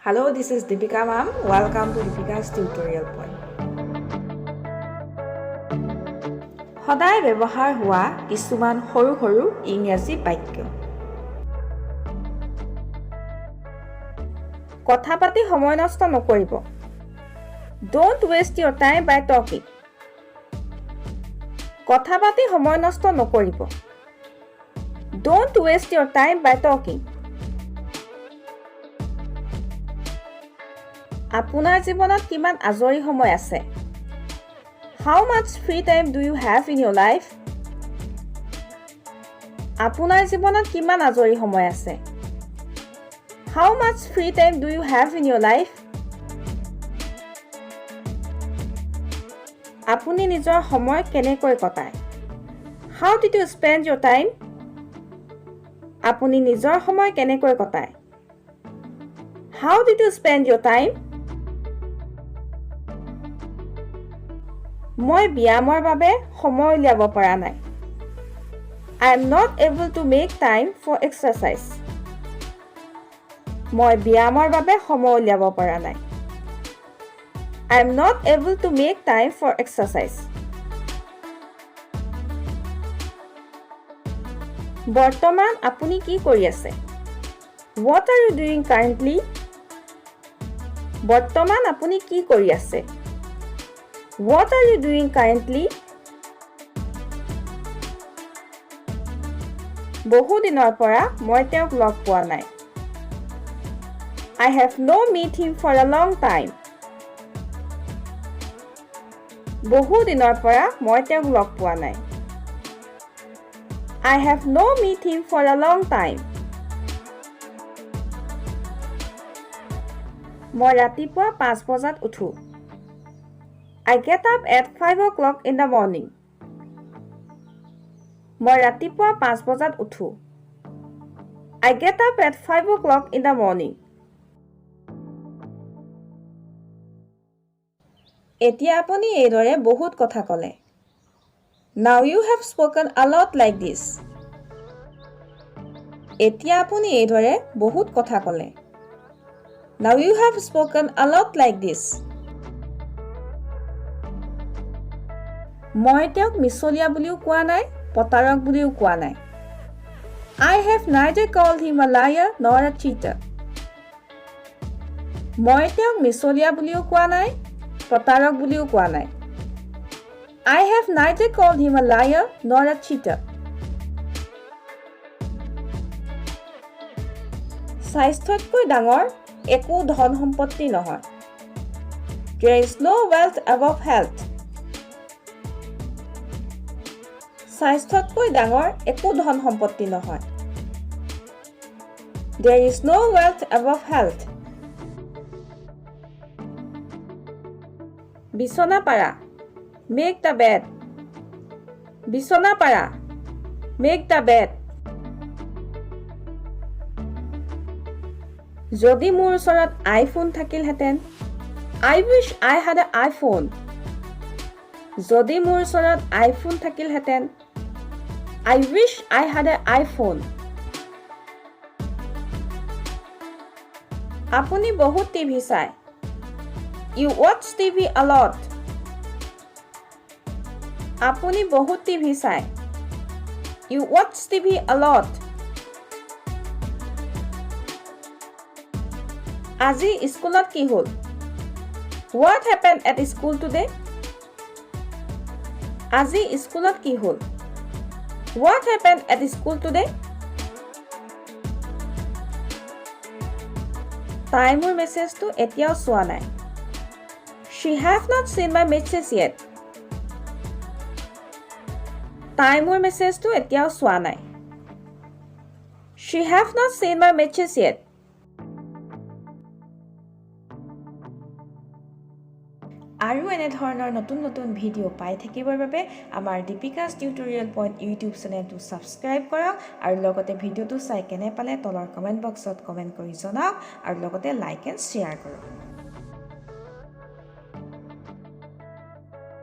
Hello, this is Deepika ma'am. Welcome to Deepika's tutorial point. সদায় ব্যৱহাৰ হোৱা কিছুমান সৰু সৰু ইংৰাজী বাক্য। কথা পাতি সময় নষ্ট নকৰিব। Don't waste your time by talking. কথা পাতি সময় নষ্ট নকৰিব। Don't waste your time by talking. আপোনাৰ জীৱনত কিমান আজৰি সময় আছে? How much free time do you have in your life? আপোনাৰ জীৱনত কিমান আজৰি সময় আছে? How much free time do you have in your life? আপুনি নিজৰ সময় কেনেকৈ কটায়? How did you spend your time? আপুনি নিজৰ সময় কেনেকৈ কটায়? How did you spend your time? মই ব্যায়ামৰ বাবে সময় উলিয়াব পৰা নাই। I am not able to make time for exercise. মই ব্যায়ামৰ বাবে সময় উলিয়াব পৰা নাই। I am not able to make time for exercise. বৰ্তমান আপুনি কি কৰি আছে? What are you doing currently? বৰ্তমান আপুনি কি কৰি আছে? What are you doing currently? বহু দিনৰ পৰা মই তেওঁক লগ পোৱা নাই। I have no met him for a long time. বহু দিনৰ পৰা মই তেওঁক লগ পোৱা নাই। I have no met him for a long time. মই ৰাতিপুৱা 5 বজাত উঠো। I get up at 5 o'clock in the morning. মই ৰাতিপুৱা 5 বজাত উঠো। I get up at 5 o'clock in the morning. এতিয়া আপুনি এইদৰে বহুত কথা ক'লে। Now you have spoken a lot like this. এতিয়া আপুনি এইদৰে বহুত কথা ক'লে। Now you have spoken a lot like this. মই তেওঁক মিছলীয়া বুলিও কোৱা নাই, প্ৰতাৰক বুলিও কোৱা নাই। I have neither called him a liar nor a cheater. মই তেওঁক মিছলীয়া বুলিও কোৱা নাই, প্ৰতাৰক বুলিও কোৱা নাই। I have neither called him a liar nor a cheater. স্বাস্থ্যতকৈ ডাঙৰ একো ধন সম্পত্তি নহয়। There is no wealth above health. স্বাস্থ্যতকৈ ডাঙৰ একো ধন সম্পত্তি নহয়। There is no wealth above health. বিছনা পাৰা, make the bed. বিছনা পাৰা, make the bed. যদি মোৰ ওচৰত আইফোন থাকিলহেঁতেন, I wish I had an iPhone. যদি মোৰ ওচৰত আইফোন থাকিলহেঁতেন, I wish I had an iPhone. আপুনি বহুত টিভি চায়। You watch TV a lot. আপুনি বহুত টিভি চায়। You watch TV a lot. আজি স্কুলত কি হ'ল? What happened at school today? আজি স্কুলত কি হ'ল? What happened at school today? তাই মোৰ মেছেজটো এতিয়াও চোৱা নাই। She have not seen my message yet. তাই মোৰ মেছেজটো এতিয়াও চোৱা নাই। She have not seen my message yet. আৰু এনে ধৰণৰ নতুন নতুন ভিডিঅ' পাই থাকিবৰ বাবে আমাৰ দীপিকাছ টিউটৰিয়েল পইণ্ট ইউটিউব চেনেলটো ছাবস্ক্ৰাইব কৰক আৰু লগতে ভিডিঅ'টো চাই কেনে পালে তলৰ কমেণ্ট বক্সত কমেণ্ট কৰি জনাওক আৰু লগতে লাইক এণ্ড শ্বেয়াৰ কৰক।